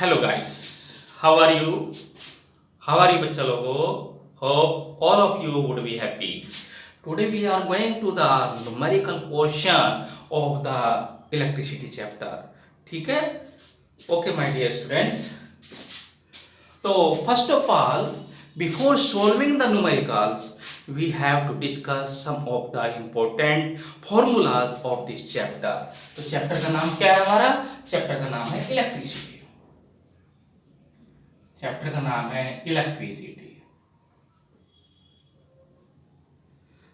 Hello guys, how are you? How are you बच्चा लोगों? Hope all of you would be happy. Today we are going to the numerical portion of the electricity chapter. ठीक है? Okay my dear students. तो first of all, before solving the numericals we have to discuss some of the important formulas of this chapter. तो chapter का नाम क्या है हमारा? Chapter का नाम है इलेक्ट्रिसिटी. चैप्टर का नाम है इलेक्ट्रिसिटी.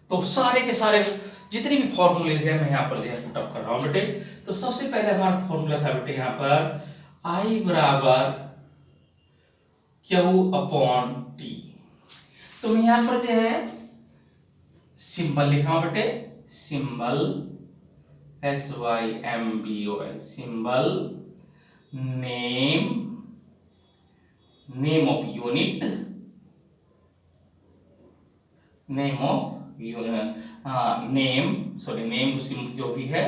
तो सारे के सारे जितने भी फॉर्मूले हैं मैं यहाँ पर पुट अप कर रहा हूं बेटे. तो सबसे पहले हमारा फॉर्मूला था बेटे यहाँ पर I बराबर Q अपॉन T. तो मैं यहाँ पर जो है सिंबल लिखा हूं बेटे. Symbol SYMBOL symbol. Name of unit. Name जो भी है,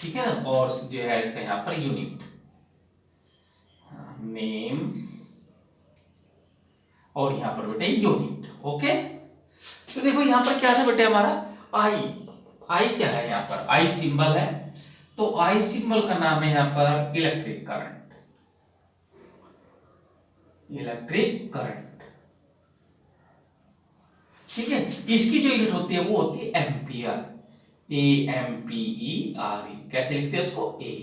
ठीक है ना. और जो है इसका यहाँ पर यूनिट. नेम और यहाँ पर बेटे यूनिट. ओके. तो देखो यहाँ पर क्या था बेटे हमारा आई क्या है यहाँ पर? आई सिंबल है. तो आई सिंबल का नाम है यहाँ पर इलेक्ट्रिक करंट. Electric current. ठीक है. इसकी जो यूनिट होती है वो होती है एम्पियर. AMPERE. कैसे लिखते हैं उसको? ए.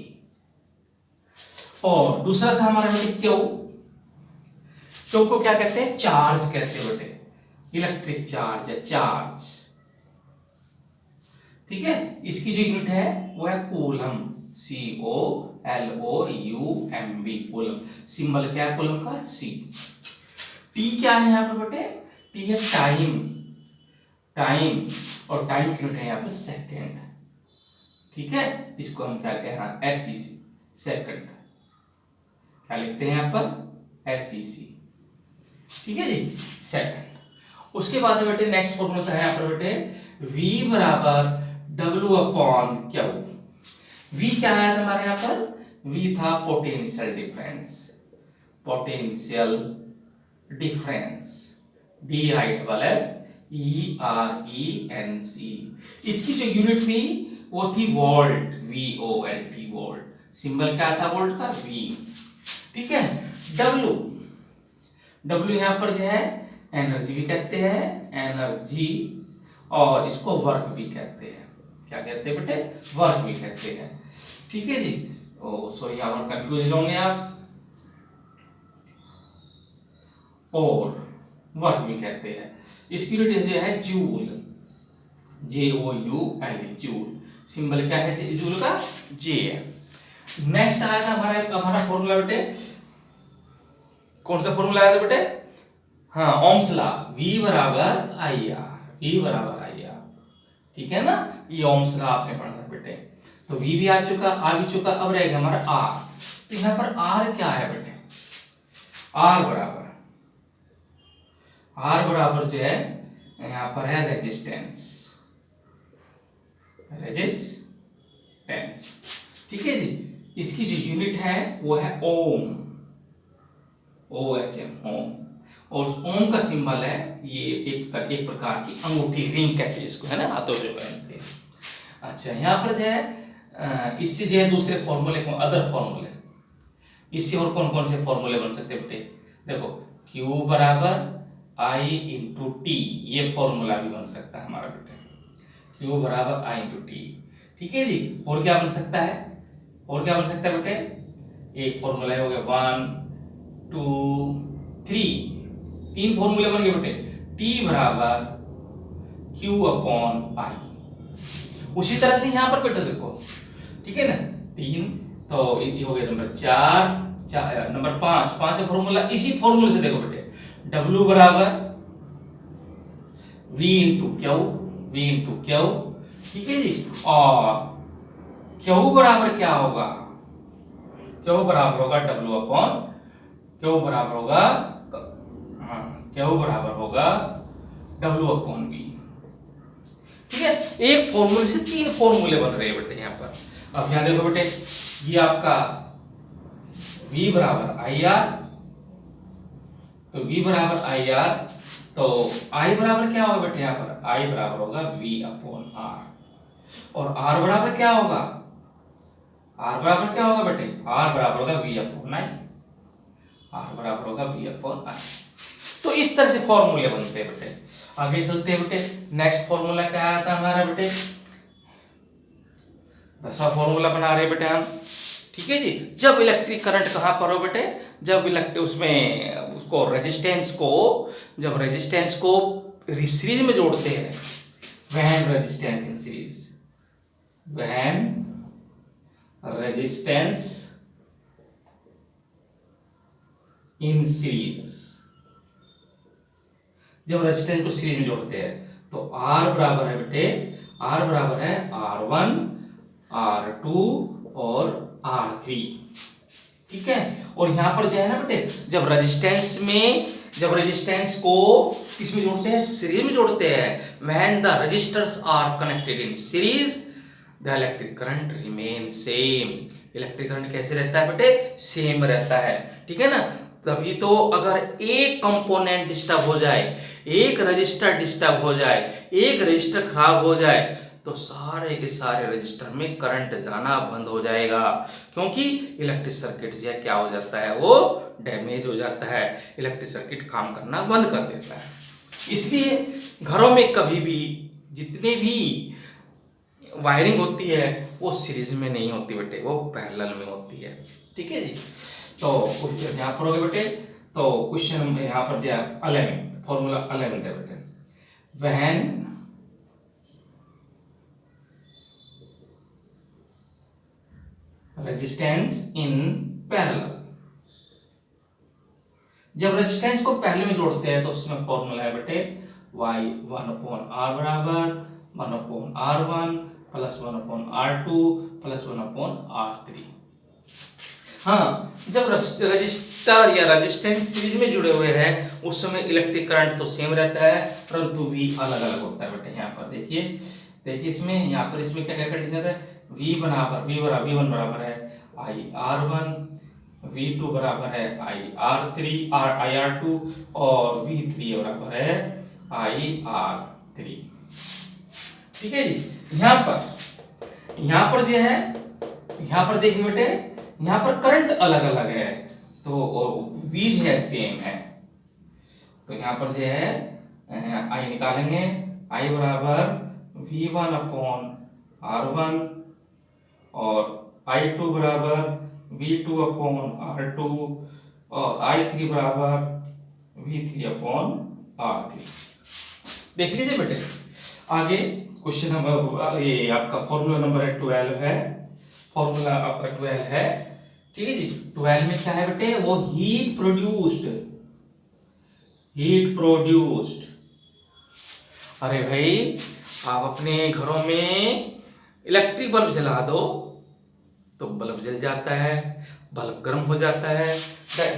और दूसरा था हमारा बेटे क्यू. क्यू को क्या कहते हैं? चार्ज कहते हैं बेटे. इलेक्ट्रिक चार्ज है. चार्ज. ठीक है. इसकी जो यूनिट है वो है कूलम. COLOUMB. कूलम. सिंबल क्या है कूलम का? C. T क्या है यहाँ पर बेटे? T है टाइम. टाइम. और टाइम की यूनिट है यहाँ पर सेकेंड. ठीक है. इसको हम क्या कहते हैं? SEC. सेकंड. क्या लिखते हैं यहाँ पर? SEC. ठीक है जी. सेकंड. उसके बाद बेटे नेक्स्ट फॉर्मूला है यहाँ पर बेटे V बराबर W अपॉन Q. V क्या है हमारे यहाँ पर? V था potential difference. Potential difference. DIERENC. इसकी जो यूनिट थी वो थी वोल्ट. VOLT. वोल्ट. सिंबल क्या था वोल्ट का? V. ठीक है. W यहाँ पर जो है एनर्जी भी कहते हैं. एनर्जी. और इसको वर्क भी कहते हैं. क्या कहते हैं बेटे? वर्क भी कहते हैं. ठीक है जी. सॉरी यहाँ पर कंफ्यूज होंगे आप. और वर्क भी कहते हैं. इसकी यूनिट जो है जूल. JOUL. जूल. सिंबल क्या है जूल का? J है. नेक्स्ट आया था हमारा फॉर्मूला बेटे. कौन सा फॉर्मूला आया था बेटे? हाँ, ओम्स लॉ. V बराबर IR. V बराबर IR. ठीक है ना. ये ओम्स लॉ आपने पढ़ा था बेटे. तो V भी आ भी चुका. अब रहेगा हमारा R. तो यहाँ पर R क्या है बेटे? R बराबर जो है यहाँ पर है रेजिस्टेंस. ठीक है जी. इसकी जो यूनिट है वो है ओम. OHM. ओम. और ओम का सिंबल है ये एक प्रकार की अंगूठी. रिंग कहते हैं इसको, है ना. हाथों में पहनते हैं. अच्छा. यहाँ पर जो है इससे जो है दूसरे फॉर्मूले अदर फॉर्मूले. इससे और कौन कौन से फॉर्मूले बन सकते हैं बेटे? देखो Q बराबर I इंटू टी. ये फॉर्मूला भी बन सकता है हमारा बेटे. Q बराबर I इंटू टी. ठीक है जी. और क्या बन सकता है? बेटे? एक फॉर्मूला हो गया 1 2 3. 3 फॉर्मूले बन गए बेटे. T बराबर Q अपॉन I. उसी तरह से यहाँ पर बेटे देखो. ठीक है ना. 3. तो ये हो गया नंबर 4. नंबर 5. 5 फॉर्मूला. इसी फॉर्मूले से देखो बेटे W बराबर V इंटू Q. ठीक है जी. और Q बराबर क्या होगा? Q बराबर होगा W अपॉन. Q बराबर होगा W अपॉन V. ठीक है. एक फॉर्मूले से 3 फॉर्मूले बन रहे हैं बेटे यहाँ पर. अब यहाँ देखो बेटे ये आपका V बराबर आई आर, तो V बराबर आई आर, तो I बराबर क्या होगा बेटे, यहाँ पर I बराबर होगा V अपॉन R, और R बराबर क्या होगा, R बराबर क्या होगा बेटे, R बराबर होगा V अपॉन I, R बराबर होगा V अपॉन I। तो इस तरह से फॉर्मूले बनते हैं बेटे। आगे चलते हैं बेटे, नेक्स्ट फॉर्मूला क्या आया था हमारा बेटे, 10वां फॉर्मूला बना रहे बेटे हम, ठीक है जी। जब इलेक्ट्रिक करंट कहाँ पर हो बेटे, जब इलेक्ट्रिक उसमें उसको रेजिस्टेंस को, जब रेजिस्टेंस को सीरीज में जोड़ते हैं, when resistance in series, when resistance in series, जब रेजिस्टेंस को सीरीज में जोड़ते हैं तो R बराबर है बेटे, R बराबर है R1, R2 और R3, ठीक है। और यहां पर जो है ना बेटे, जब रेजिस्टेंस में, जब रेजिस्टेंस को किसमें जोड़ते हैं, सीरीज में जोड़ते हैं, when the resistors are connected in series the electric current remain same. Electric current कैसे रहता है बेटे, सेम रहता है, ठीक है ना। तभी तो अगर एक कंपोनेंट डिस्टर्ब हो जाए, एक रजिस्टर डिस्टर्ब हो जाए, एक रजिस्टर खराब हो जाए, तो सारे के सारे रजिस्टर में करंट जाना बंद हो जाएगा, क्योंकि इलेक्ट्रिक सर्किट जो है क्या हो जाता है, वो डैमेज हो जाता है, इलेक्ट्रिक सर्किट काम करना बंद कर देता है। इसलिए घरों में कभी भी जितने भी वायरिंग होती है वो सीरीज में नहीं होती बेटे, वो पैरेलल में होती है, ठीक है जी। तो क्वेश्चन यहाँ पर हो गए बेटे, तो क्वेश्चन यहाँ पर दिया 11, फॉर्मूला 11 है बेटे, व्हेन रेजिस्टेंस इन पैरेलल, जब रेजिस्टेंस को पैरेलल में जोड़ते हैं तो उसमें फॉर्मूला है बेटे Y1/R बराबर 1/R1 plus 1/R2 plus 1/R3। हाँ, जब रजिस्टर या रेजिस्टेंस सीरीज में जुड़े हुए हैं उस समय इलेक्ट्रिक करंट तो सेम रहता है, परंतु V अलग अलग होता है बेटे। यहाँ पर देखिए, देखिए इसमें, यहाँ पर इसमें क्या क्या कंडीशन है, V बराबर V1 बराबर है IR1, V2 बराबर है IR2 और V3 बराबर है IR3, ठीक है जी। यहाँ पर जो है, यहाँ पर देखिए बेटे, यहाँ पर करंट अलग अलग है, तो V जो है सेम है, तो यहाँ पर जो है I निकालेंगे, I बराबर V1/R1 और I2 बराबर V2/R2 और I3 बराबर V3/R3। देख लीजिए बेटे। आगे क्वेश्चन नंबर, ये आपका फॉर्मूला नंबर 12 है, फॉर्मूला आपका 12 है, ठीक है जी। 12 में क्या है बेटे, वो हीट प्रोड्यूस्ड। अरे भाई, आप अपने घरों में इलेक्ट्रिक बल्ब जला दो तो बल्ब जल जाता है, बल्ब गर्म हो जाता है।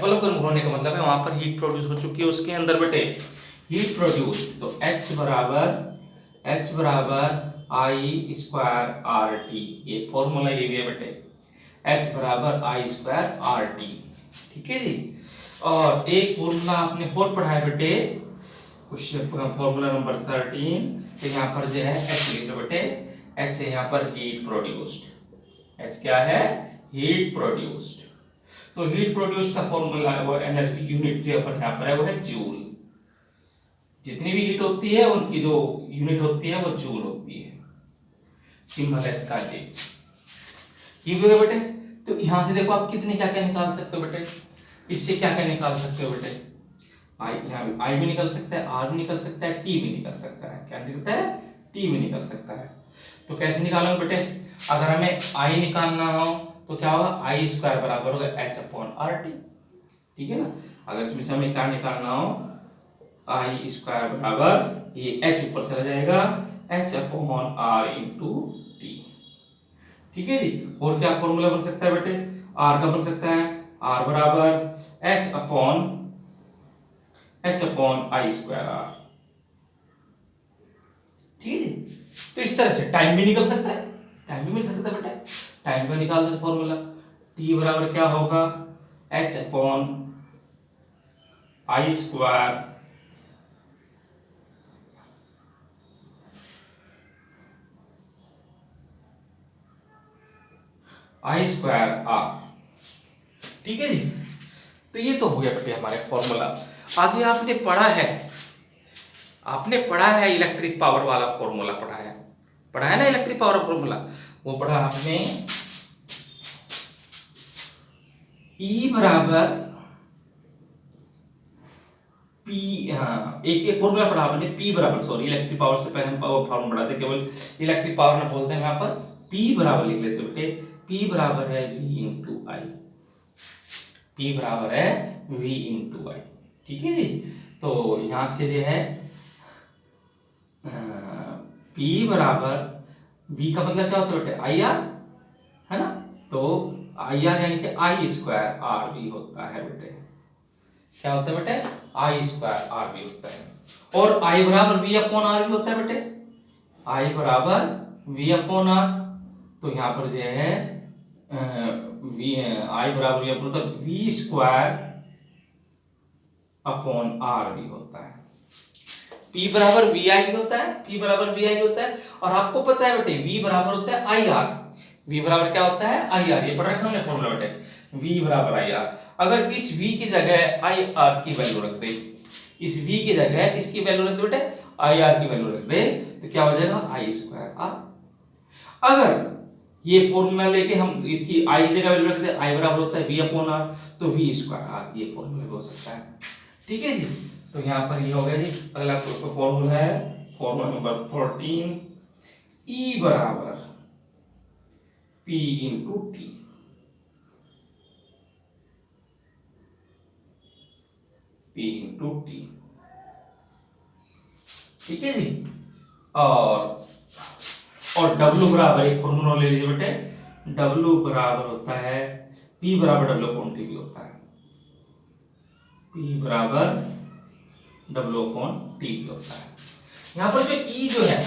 बल्ब गर्म होने का मतलब है वहां पर हीट प्रोड्यूस हो चुकी है उसके अंदर बेटे, हीट प्रोड्यूस। तो H बराबर I²RT, ये फॉर्मूला ये भी है बेटे, H बराबर I²RT, ठीक है जी। और एक फॉर्मूला आपने और पढ़ा है बेटे, क्वेश्चन फॉर्मूला नंबर 13, तो यहाँ पर जो है H लिख लो बेटे, H है यहाँ पर हीट प्रोड्यूस्ड, H क्या है, हीट प्रोड्यूस्ड। तो हीट प्रोड्यूस का फॉर्मूला है वो एनर्जी यूनिट जो पर यहाँ पर है वो है जूल। जितनी भी हीट होती है उनकी जो यूनिट होती है वो जूल होती है, सिंबल है इसका J। ये भी है बेटे। तो यहां से देखो आप कितने क्या क्या निकाल सकते हो बेटे, इससे क्या क्या निकाल सकते हो बेटे, यहाँ I भी निकल सकता है, R भी निकल सकता है, T भी निकल सकता है। क्या निकलता है, T भी निकल सकता है। तो कैसे निकालोगे बेटे, अगर हमें I निकालना हो तो क्या होगा, I² बराबर होगा H/RT, ठीक है ना। अगर इसमें से हमें क्या निकालना हो, I² बराबर ये H ऊपर चला जाएगा H/R/T, ठीक है जी। और क्या फॉर्मूला बन सकता है बेटे, R का बन सकता है, R बराबर H/I²R, ठीक है जी। तो इस तरह से टाइम भी निकल सकता है, टाइम भी मिल सकता है बेटा, टाइम का निकाल दो फॉर्मूला, T बराबर क्या होगा H upon I square I square R. ठीक है जी। तो ये तो हो गया बेटे हमारे फॉर्मूला। आगे आपने पढ़ा है इलेक्ट्रिक पावर वाला फॉर्मूला पढ़ा है ना, इलेक्ट्रिक पावर फॉर्मूला वो पढ़ा आपने। ई बराबर पी, हाँ एक फॉर्मूला पढ़ा आपने, पी बराबर, सॉरी इलेक्ट्रिक पावर से पहले हम पावर फॉर्मूला पढ़ाते, केवल इलेक्ट्रिक पावर ना बोलते हैं यहाँ पर, पी बराबर लिख लेते बेटे, पी बराबर है वी इंटू आई, पी बराबर है वी इंटू आई। ठीक है जी। तो यहां से जो है P बराबर V का मतलब क्या होता है बेटे, आई आर, है ना। तो आई आर यानी कि आई स्क्वायर आर भी होता है बेटे। क्या होता है बेटे, आई स्क्वायर आर भी होता है। और आई बराबर V अपॉन आर भी होता है बेटे, आई बराबर V अपॉन आर। तो यहाँ पर जो है आई बराबर V upon V square upon R भी होता है। P बराबर वी आई भी होता है, P बराबर वी आई होता है। और आपको पता है बेटे V बराबर होता है आई आर। V बराबर क्या होता है, आई आर, ये पढ़ रखा हमने फॉर्मूला बेटे, V बराबर आई आर। अगर इस V की जगह आई आर की वैल्यू रख दे, इस V की जगह इसकी वैल्यू रख दे बेटे, आई आर की वैल्यू रख दे, तो क्या हो जाएगा, आई स्क्वायर आर। अगर ये फॉर्मूला लेके हम इसकी आई की जगह वैल्यू रख दे, आई बराबर होता है V अपॉन आर, तो V स्क्वायर आर, ये फॉर्मूला हो सकता है। ठीक है जी। तो यहाँ पर ये हो गया जी। अगला फॉर्मूला है फॉर्मूला नंबर 14, E बराबर P into T. P into T. ठीक है जी। और W बराबर, एक फॉर्मूला ले लीजिए बेटे, W बराबर होता है P बराबर W अपॉन टी भी होता है, P बराबर W अपॉन टी भी होता है। यहां पर जो E जो है,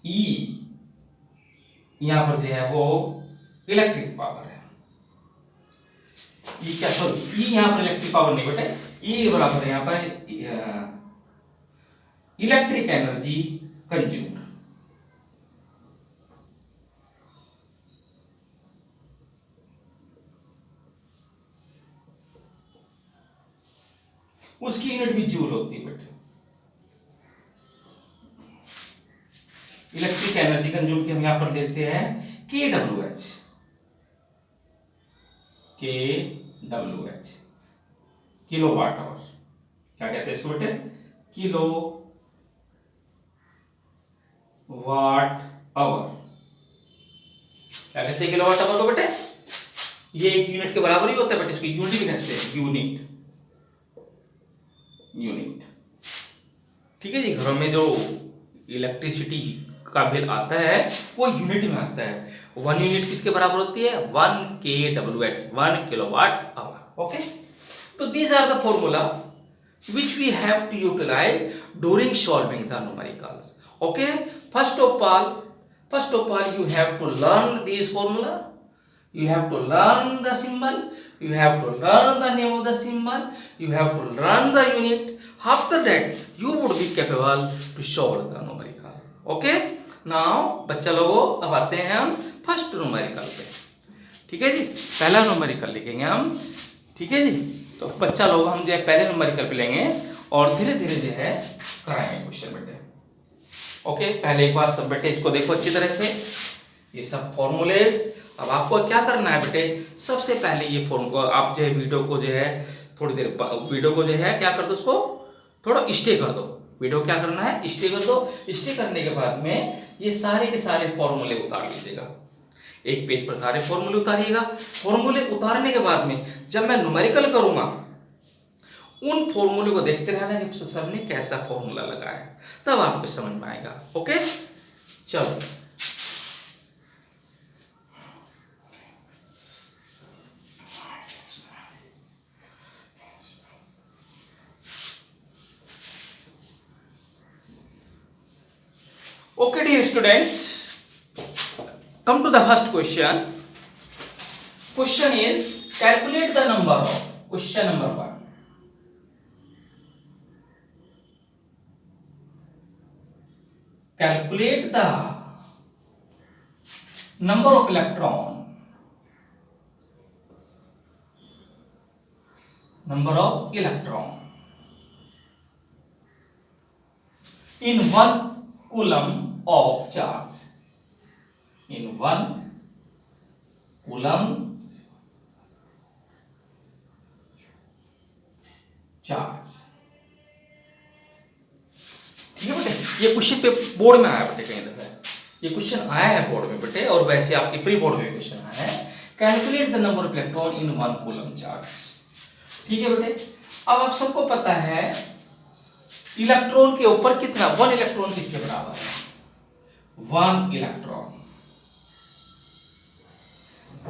E यहां पर जो है वो इलेक्ट्रिक पावर है। E क्या, सॉरी E यहां पर इलेक्ट्रिक पावर नहीं बेटे, E बराबर है यहां पर इलेक्ट्रिक एनर्जी कंज्यूम्ड। उसकी यूनिट भी जूल होती है बेटे। इलेक्ट्रिक एनर्जी कंज्यूम की हम यहां पर लेते हैं KWH, KWH kilowatt hour. क्या कहते हैं इसको बेटे, किलो वाट आवर। क्या कहते हैं किलो वाट आवर को बेटे, ये एक यूनिट के बराबर ही होता है बेटे, इसको यूनिट भी कहते हैं, यूनिट। ठीक है जी। घरों में जो इलेक्ट्रिसिटी का बिल आता है वो यूनिट में आता है। 1 यूनिट किसके बराबर होती है, 1 kWh, 1 किलोवाट आवर। ओके। तो these are the formula which we have to utilize during solving the numericals. Okay, first of all you have to learn these formula, you have to learn the symbol, you have to learn the name of the symbol, you have to learn the unit. After that you would be capable to solve the numerical. Okay, now बच्चा लोगों अब आते हैं हम first numerical पे। ठीक है जी, पहला न्यूमेरिकल लिखेंगे हम। ठीक है जी। तो बच्चा लोग हम जो है पहले न्यूमेरिकल पे लेंगे और धीरे धीरे जो है कराएंगे क्वेश्चन बेटे। ओके, पहले एक बार सब बेटे इसको देखो अच्छी तरह से, ये सब फॉर्मूलेस। अब आपको क्या करना है बेटे, सबसे पहले ये फॉर्मूला आप जो है वीडियो को जो है थोड़ी देर वीडियो को जो है क्या कर दो, उसको थोड़ा स्टे कर दो। वीडियो क्या करना है, स्टे कर दो। स्टे करने के बाद में ये सारे के सारे फॉर्मूले उतार लीजिएगा, एक पेज पर सारे फॉर्मूले उतारिएगा। फॉर्मूले उतारने के बाद में जब मैं न्यूमेरिकल करूंगा उन फॉर्मूले को देखते रहना कि सर ने कैसा फॉर्मूला लगाया है, तब आपको समझ में आएगा। ओके, चलो okay dear students, come to the first question. Question is calculate the number of, question number 1, calculate the number of electron, number of electron in 1 coulomb of charge, in 1 coulomb charge। ठीक है बेटे, ये question पे board में आया बेटे, कहीं दफा ये क्वेश्चन आया है बोर्ड में बेटे, और वैसे आपके प्री बोर्ड में क्वेश्चन आया है, calculate the number of electron in 1 coulomb charge. ठीक है बेटे, अब आप सबको पता है इलेक्ट्रॉन के ऊपर कितना, 1 इलेक्ट्रॉन किसके बराबर है, 1 इलेक्ट्रॉन,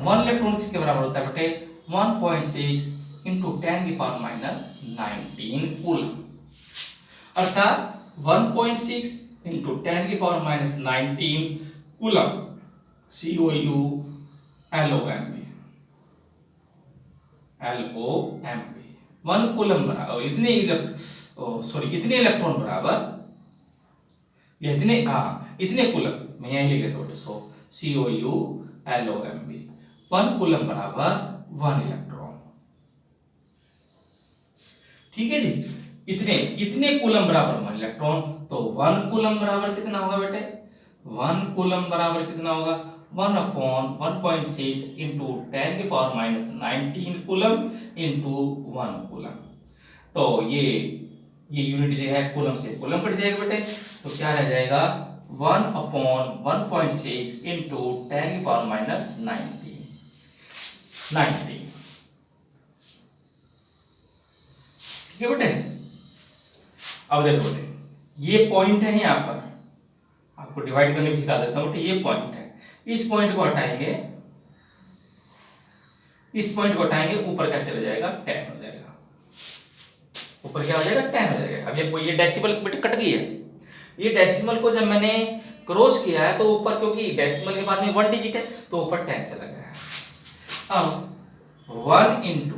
1 इलेक्ट्रॉन किसके बराबर होता है बेटे, 1.6 इंटू 10⁻⁹ कूलम, अर्थात 1.6 इंटू 10⁻⁹ कूलम, COULOMB, 1 कूलम बराबर इतने इलेक्ट्रॉन बराबर, या इतने कूलम, मैं यहीं लिख देता हूँ, सो COULOMB, 1 कूलम बराबर 1 इलेक्ट्रॉन। ठीक है जी, इतने कूलम बराबर 1 इलेक्ट्रॉन, तो 1 कूलम बराबर कितना होगा बेटे, 1 कूलम बराबर कितना होगा, 1/1.6 इंटू 10⁻⁹ कूलम इंटू 1 कूलम। तो ये यूनिट जो है कूलम से कूलम कट जाएगा बेटे, तो क्या रह जाएगा, 1/1.6 इंटू 10⁻⁹ ठीक है बेटे। अब देखो बेटे, ये पॉइंट है यहाँ पर, आपको डिवाइड करने भी सिखा देता हूँ बेटे, ये पॉइंट है, इस पॉइंट को हटाएंगे, ऊपर क्या चला जाएगा, 10 हो जाएगा, ऊपर क्या हो जाएगा, 10 हो जाएगा। अब ये डेसिमल बेटे कट गई है, ये डेसिमल को जब मैंने क्रॉस किया है तो ऊपर, क्योंकि डेसिमल के बाद में 1 डिजिट है तो ऊपर 10 चला गया है। अब 1 इंटू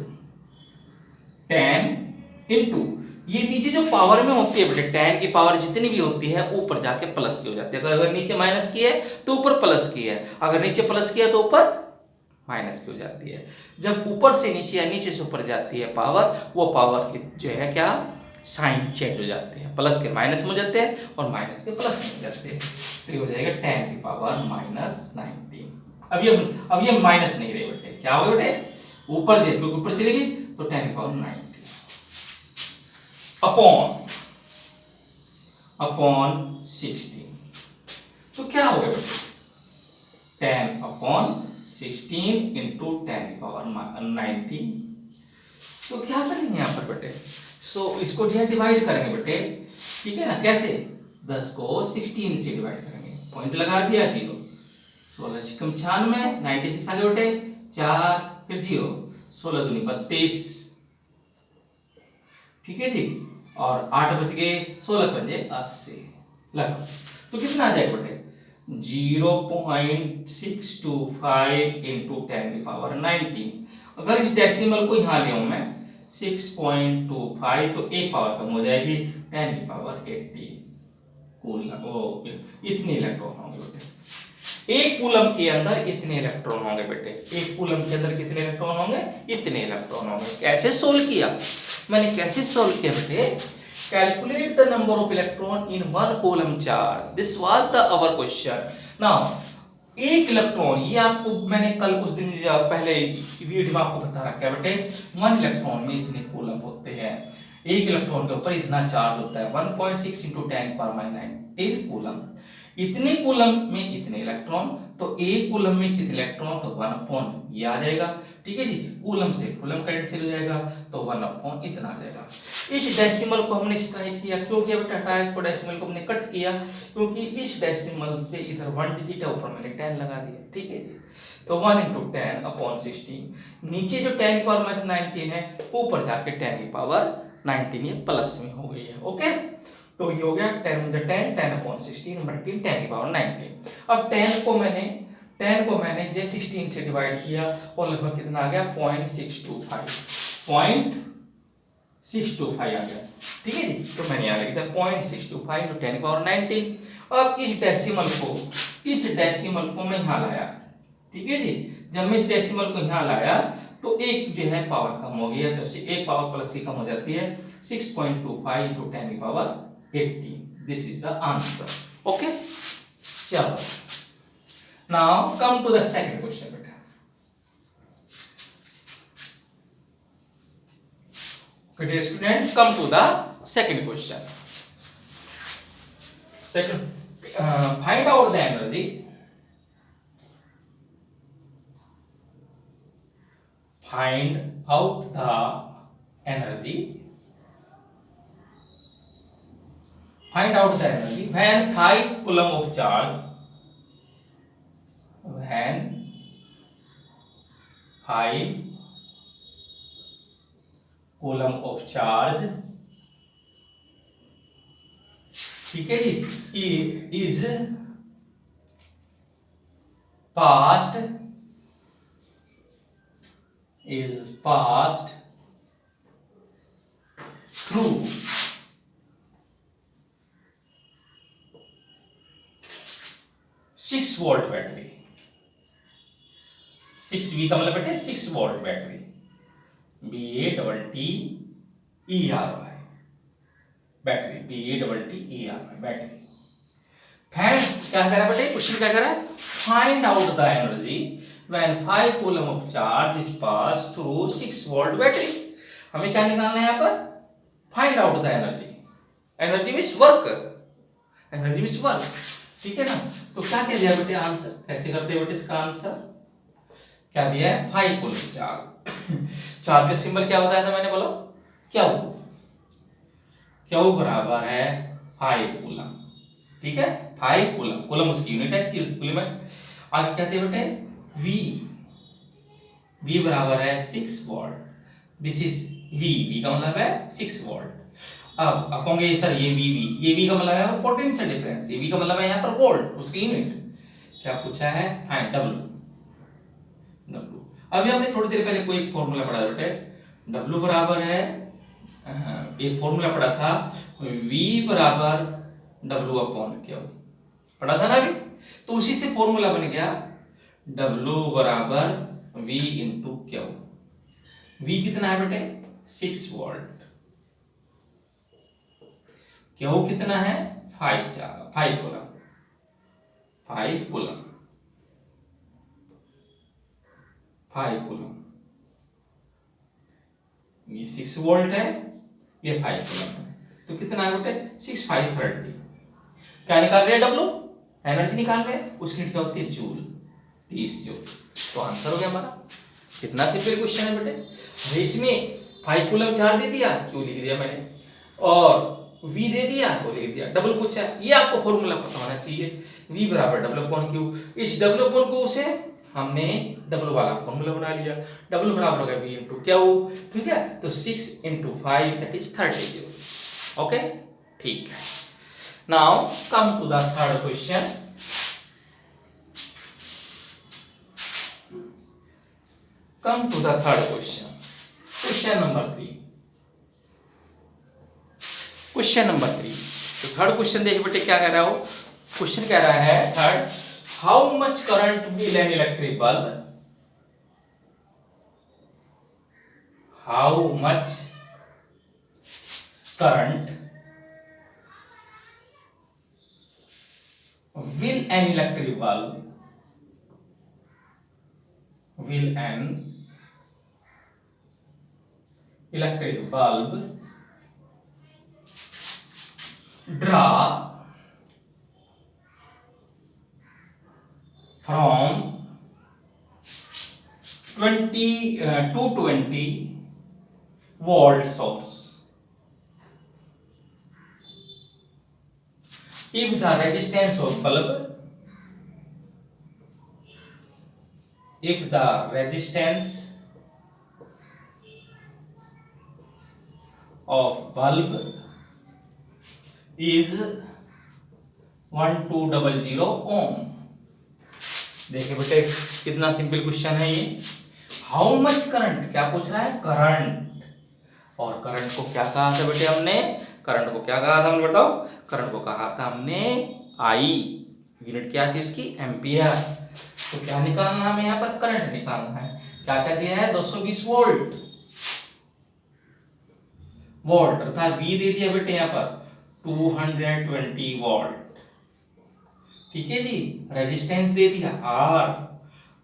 10 इंटू ये नीचे जो पावर में होती है बेटे, 10 की पावर जितनी भी होती है ऊपर जाके प्लस की हो जाती है, अगर नीचे माइनस की है तो ऊपर प्लस की है, अगर नीचे प्लस की है तो ऊपर माइनस की हो जाती है। जब ऊपर से नीचे या नीचे से ऊपर जाती है पावर, वो पावर जो है क्या, साइन चेंज हो जाते हैं, प्लस के माइनस में हो जाते हैं और माइनस के प्लस में हो जाते हैं, तो ये हो जाएगा 10 की पावर -19। अब ये माइनस नहीं रहे बेटे, क्या होगा बेटे, ऊपर चलेगी तो 10 की पावर 90 अपॉन 16, तो क्या होगा बेटे, 10/16 इंटू 10 की पावर 90। तो क्या करेंगे यहाँ पर बेटे, सो इसको डिवाइड करेंगे बेटे, ठीक है ना, कैसे, 10 को 16 से डिवाइड करेंगे, पॉइंट लगा दिया, 0, 16 छक्कम 96, 96 आगे बेटे, 4 फिर 0, 16 दूनी 32, ठीक है जी, और 8 बच गए, 16 पंजे 80, लगो, तो कितना आ जाएगा बेटे, 0.625 इंटू 10 की पावर 90। अगर इस डेसिमल को यहाँ ले आऊं मैं 6.25, तो एक पावर कम हो जाएगी, 10 की पावर 80 कूलम, इतने इलेक्ट्रॉन होंगे बेटे, एक कूलम के अंदर इतने इलेक्ट्रॉन होंगे बेटे, एक कूलम के अंदर कितने इलेक्ट्रॉन होंगे, इतने इलेक्ट्रॉन होंगे। कैसे सोल्व किया, मैंने कैसे सोल्व किया बेटे, calculate the number of electron in 1 coulomb charge, this was the our question. Now एक इलेक्ट्रॉन, ये आपको मैंने कल कुछ दिन पहले वीडियो में आपको बता रखा है बेटे, 1 इलेक्ट्रॉन में इतने कूलम होते हैं, एक इलेक्ट्रॉन के ऊपर इतना चार्ज होता है, 1.6 इंटू 10⁻⁹ कूलम, इतने कूलम में इतने इलेक्ट्रॉन, तो एक कूलम में कितने इलेक्ट्रॉन, तो 1/, ये आ जाएगा, ठीक है जी, कूलम से कूलम कैंसिल हो जाएगा, तो 1/, इतना आ जाएगा। इस डेसिमल को हमने स्ट्राइक किया, क्यों किया बेटा, 28 को डेसिमल को हमने कट किया, क्योंकि इस डेसिमल से इधर 1 डिजिट है, ऊपर मैंने 10 लगा दिया, ठीक है जी, तो 1 इंटू 10/16, नीचे जो 10 की पावर -19 है, ऊपर जाके 10 की पावर 19 ये प्लस में हो गई है, ओके, तो ये हो गया 10 10/16 10 की पावर 19। अब 10 को मैंने 10 को मैंने ये 16 से डिवाइड किया और लगभग कितना आ गया 0.625 0.625 आ गया। ठीक है जी, तो मैंने यहाँ लिख दिया 0.625 × 10⁻19। अब इस डेसिमल को मैं यहाँ लाया। ठीक है जी, जब मैं इस डेसिमल को यहाँ लाया तो एक जो है पावर कम हो गया, तो एक पावर प्लस की कम हो जाती है 6.25 × 10⁻80। This is the answer. Okay, चलो now come to the second question बेटा। Okay, dear student, come to the second question. Second, find out the energy. Find out the energy. Find out the energy when 5 coulomb of charge. When 5 coulomb of charge, ठीक है जी, is passed through 6-volt battery. 6V का मतलब बेटे 6 volt battery, BATTERY battery, BATTERY battery. Fan क्या कह रहा है बेटे, क्वेश्चन क्या कह रहा है, find out the energy when 5 coulomb of charge is pass through 6 volt battery. हमें क्या निकालना है यहाँ पर, find out the energy. Energy means work, energy means work. ठीक है ना, तो क्या कह दिया बेटे आंसर, कैसे करते हैं बेटे इसका आंसर, क्या दिया है 5 कूलम चार्ज। चार्ज का सिंबल क्या बताया था मैंने, बोलो क्या क्यू बराबर है 5 कूलम। ठीक है, 5 कूलम, कूलम उसकी यूनिट है, कूलम है। आगे क्या थे बेटे, V बराबर है 6 वोल्ट। दिस इज V का मतलब है 6 वोल्ट। अब कहोगे सर ये V का मतलब है पोटेंशियल डिफरेंस, ये V का मतलब है यहाँ पर वोल्ट, उसकी यूनिट क्या पूछा है, फाइंड W। अभी हमने थोड़ी देर पहले कोई फॉर्मूला पढ़ा बेटे, W बराबर है, एक फॉर्मूला पढ़ा था V बराबर W/Q, पढ़ा था ना अभी, तो उसी से फॉर्मूला बन गया W बराबर V × Q। V कितना है बेटे 6 वोल्ट, Q कितना है 5 कूलम, 5 कूलम, 5 कूलम। ये 6 वोल्ट है, ये 5 कूलम है, तो कितना है बेटे 6 5 30। क्या निकाल रहे हैं W, एनर्जी निकाल रहे हैं, उसकी यूनिट क्या होती है जूल, 30 जूल। तो आंसर हो गया हमारा। कितना सिंपल क्वेश्चन है बेटे। इसमें 5 कूलम चार्ज दे दिया, क्यों लिख दिया मैंने, और V दे दिया वो लिख दिया, डबल पूछा, ये आपको फॉर्मूला पता होना चाहिए, V बराबर W/Q। इस W/Q से हमने डब्ल्यू वाला फॉर्मूला बना लिया, डब्ल्यू बराबर हो गया V × Q। ठीक है, तो 6 × 5 दैट इज 30 जूल। ओके, ठीक है। Now come to the third question. Come to the third question, question number 3। Question number 3, तो थर्ड क्वेश्चन देखिए बेटे क्या कह रहा हो, क्वेश्चन कह रहा है third, how much current will an electric bulb, how much current will an electric bulb draw from 220 volt source if the resistance of bulb is 1200 ohm। देखिए बेटे कितना सिंपल क्वेश्चन है ये। हाउ मच करंट, क्या पूछ रहा है, current. और करंट को क्या कहा था बेटे हमने, करंट को क्या कहा था हमने, बताओ। करंट को कहा था हमने आई, यूनिट क्या थी उसकी, एम्पियर। तो क्या निकालना है हमें यहाँ पर, करंट निकालना है। क्या क्या दिया है, 220 वोल्ट, वोल्ट अर्थात वी दे दिया बेटे यहाँ पर 220 वोल्ट। ठीक है जी। रेजिस्टेंस दे दिया आर,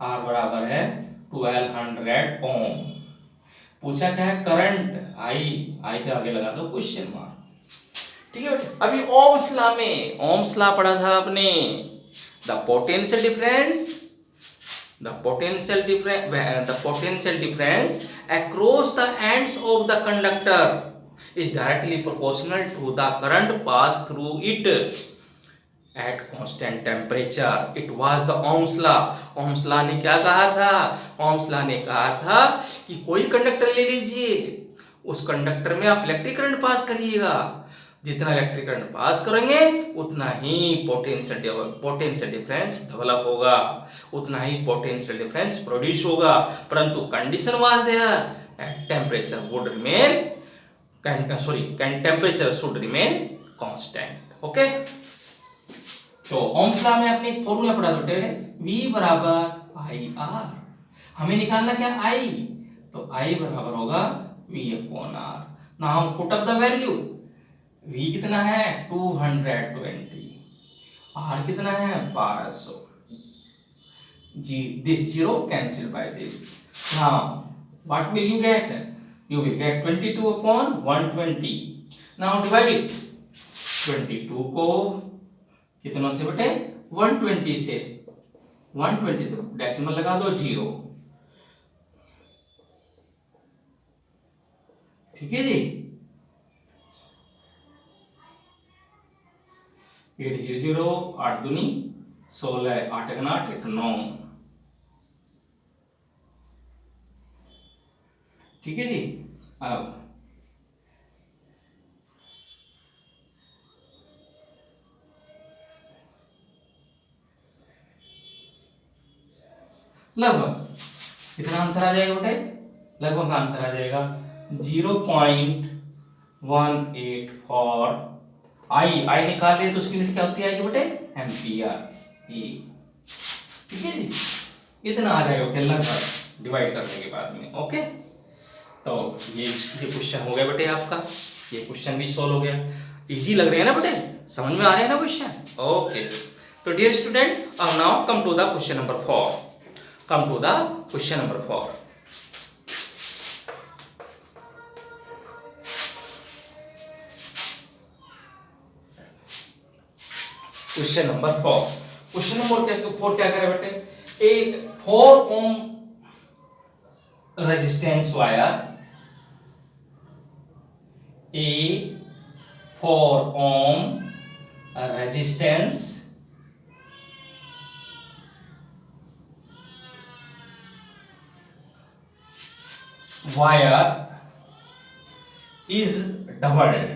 आर बराबर है 1200 ओम। पूछा क्या है, करंट आई, आई के आगे लगा दो क्वेश्चन मार्क। ठीक है बेटे, अभी ओम्स लॉ में, ओम्स लॉ पढ़ा था आपने, the potential difference, the potential difference across the ends of the conductor is directly proportional to the current passed through it at constant temperature. It was the Ohm's law. Ohm's law ने क्या कहा था, Ohm's law ने कहा था कि कोई conductor ले लीजिए, उस कंडक्टर में आप इलेक्ट्रिक करंट पास करिएगा, जितना इलेक्ट्रिक करंट पास करेंगे उतना ही पोटेंशियल डिफरेंस डेवलप होगा, उतना ही पोटेंशियल डिफरेंस प्रोड्यूस होगा। परंतु condition was there at temperature would remain, temperature should remain constant. Okay, तो ओम्स लॉ में आपने एक फॉर्मूला पढ़ा था बेटे, V बराबर आई आर। हमें निकालना क्या, I, तो I बराबर होगा V upon R। Now put up the value, V कितना है 220, R कितना है 1200, जी this zero cancel by this. Now what will you get, you will get 22 upon 120। Now divide it, 22 को कितनों से बेटे, 120 से, 120 से डेसिमल लगा दो 0। ठीक है जी, 800, 8 दूनी 16, 8 एक 8, 8 9। ठीक है जी। अब लगभग कितना आंसर आ जाएगा बेटे, लगभग आंसर आ जाएगा 0.184। आई निकाल रहे तो उसकी यूनिट क्या होती है बेटे, एम्पियर ई। ठीक है जी, इतना आ जाएगा बेटे लगभग डिवाइड करने के बाद में। ओके, तो ये क्वेश्चन हो गया बेटे आपका, ये क्वेश्चन भी सॉल्व हो गया। इजी लग रहे हैं ना बेटे, समझ में आ रहे हैं ना क्वेश्चन। ओके, तो डियर स्टूडेंट अब now come to the question number 4, come to the question number 4। Question number 4, question number 4 क्या करे बेटे, एक 4 ohm resistance wire, a 4 ohm resistance wire is doubled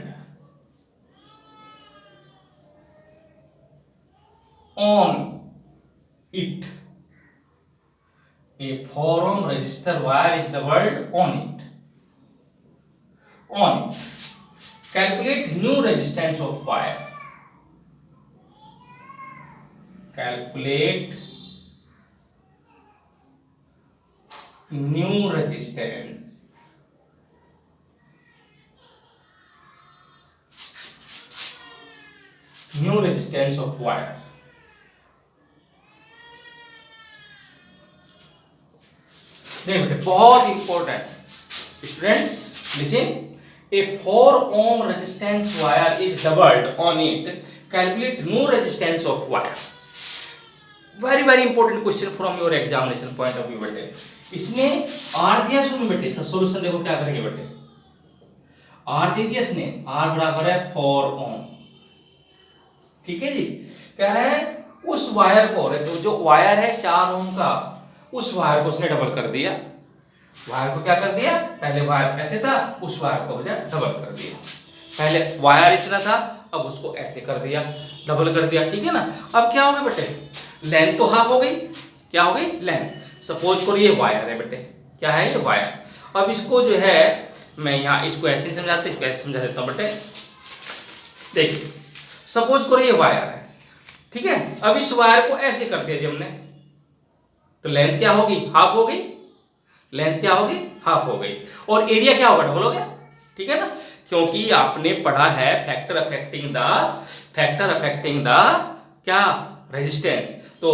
on it. A 4 ohm resistor wire is doubled on it. On it. Calculate new resistance of wire. Calculate new resistance. New resistance of wire. देखिए बहुत important students, listen. A 4 ohm resistance wire is doubled on it. Calculate new resistance of wire. Very important question from your examination point of view बेटे। इसने R दिया, सुन बेटे इसका solution देखो क्या करेंगे बेटे। R दे दिया इसने, R बराबर है 4 ohm। ठीक है जी, कह रहा है उस वायर को, जो वायर है 4 ohm का, उस वायर को उसने डबल कर दिया। वायर को क्या कर दिया, पहले वायर ऐसे था, उस वायर को डबल कर दिया। पहले वायर इतना था, अब उसको ऐसे कर दिया, डबल कर दिया। ठीक है ना, अब क्या होगा बेटे, लेंथ तो हाफ हो गई, क्या हो गई, लेंथ। सपोज करो ये वायर है बेटे, क्या है ये वायर। अब इसको जो है मैं यहाँ इसको ऐसे समझाते, इसको ऐसे समझा देता हूँ बेटे। देखिए सपोज करो ये वायर है, ठीक है। अब इस वायर को ऐसे कर दिया जी हमने, तो लेंथ क्या होगी, हाफ हो गई। लेंथ क्या होगी, हाफ हो गई। और एरिया क्या होगा, डबल हो गया, ठीक है ना, क्योंकि आपने पढ़ा है फैक्टर अफेक्टिंग द क्या, रेजिस्टेंस। तो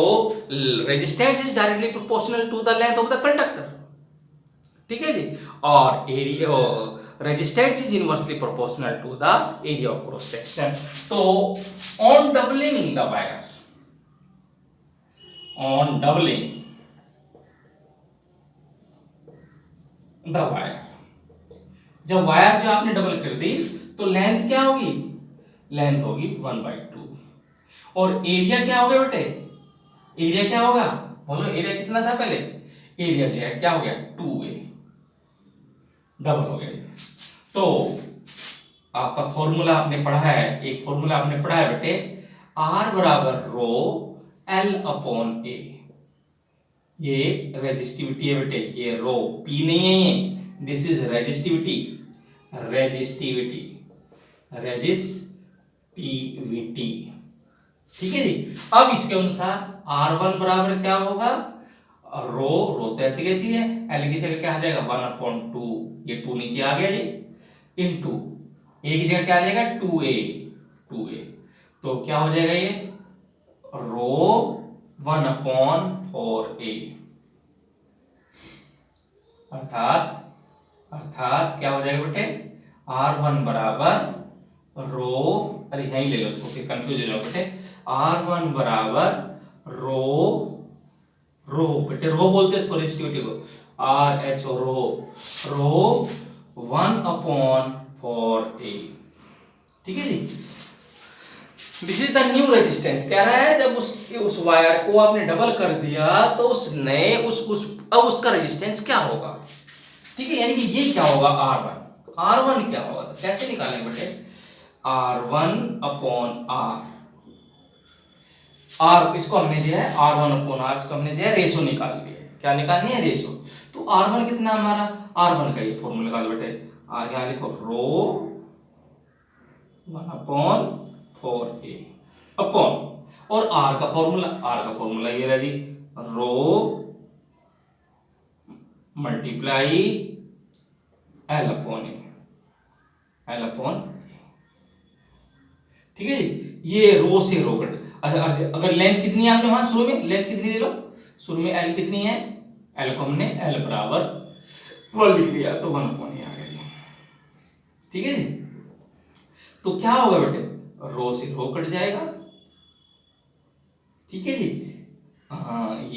resistance is directly proportional to the length of the conductor, ठीक है जी। और area, resistance is inversely proportional to the area of cross section. तो on doubling the wire, on doubling the wire, जब wire जो आपने double कर दी तो लेंथ क्या होगी, लेंथ होगी 1/2। और एरिया क्या होगा बेटे, एरिया क्या होगा, बोलो एरिया कितना था पहले, एरिया जो है क्या हो गया 2a, डबल हो गया। तो आपका फॉर्मूला आपने पढ़ा है, एक फॉर्मूला आपने पढ़ा है बेटे, R बराबर रो L अपॉन A। ये रेजिस्टिविटी है बेटे, ये रो P नहीं है, ये this is resistivity, resistivity, resistivity, ठीक है जी। अब इसके अनुसार R1 बराबर क्या होगा, रो, रो तो ऐसे कैसी है, L की जगह क्या आ जाएगा 1/2, ये 2 नीचे आ गया जी, इनटू A की जगह क्या आ जाएगा 2a, 2a। तो क्या हो जाएगा ये रो 1/4a, अर्थात अर्थात क्या हो जाएगा बेटे, R1 बराबर रो, अरे यहीं ले लो उसको, फिर कंफ्यूज हो जाओ बेटे। R1 बराबर रो, रो बेटे रो बोलते हैं इसको, रेजिस्टिविटी को, RH रो, रो 1/4a, ठीक है जी। This is the new resistance, कह रहा है जब उस वायर को आपने डबल कर दिया तो उस नए अब उसका रेजिस्टेंस क्या होगा, ठीक है। यानी कि ये क्या होगा R1, R1 क्या होगा, तो कैसे निकालेंगे बेटे, R1 अपॉन R, इसको हमने दिया है R1 अपॉन R, इसको हमने दिया है रेशो निकाल लिया है, क्या निकालनी है, रेशो। तो R1 कितना हमारा, R1 का ये फॉर्मूला निकालो बेटे, यहाँ लिखो रो 1/4a अपॉन, और R का फॉर्मूला ये रहा जी, रो मल्टीप्लाई L अपॉन ए, L अपॉन, ठीक है जी। ये रो से रो कट, अच्छा अगर लेंथ कितनी है आपने वहां शुरू में, लेंथ कितनी ले लो, शुरू में L कितनी है, L को हमने L बराबर 12 लिख लिया, तो 1/a आ गया जी, ठीक है जी। तो क्या होगा बेटे, रो से रो कट जाएगा, ठीक है जी। हाँ ये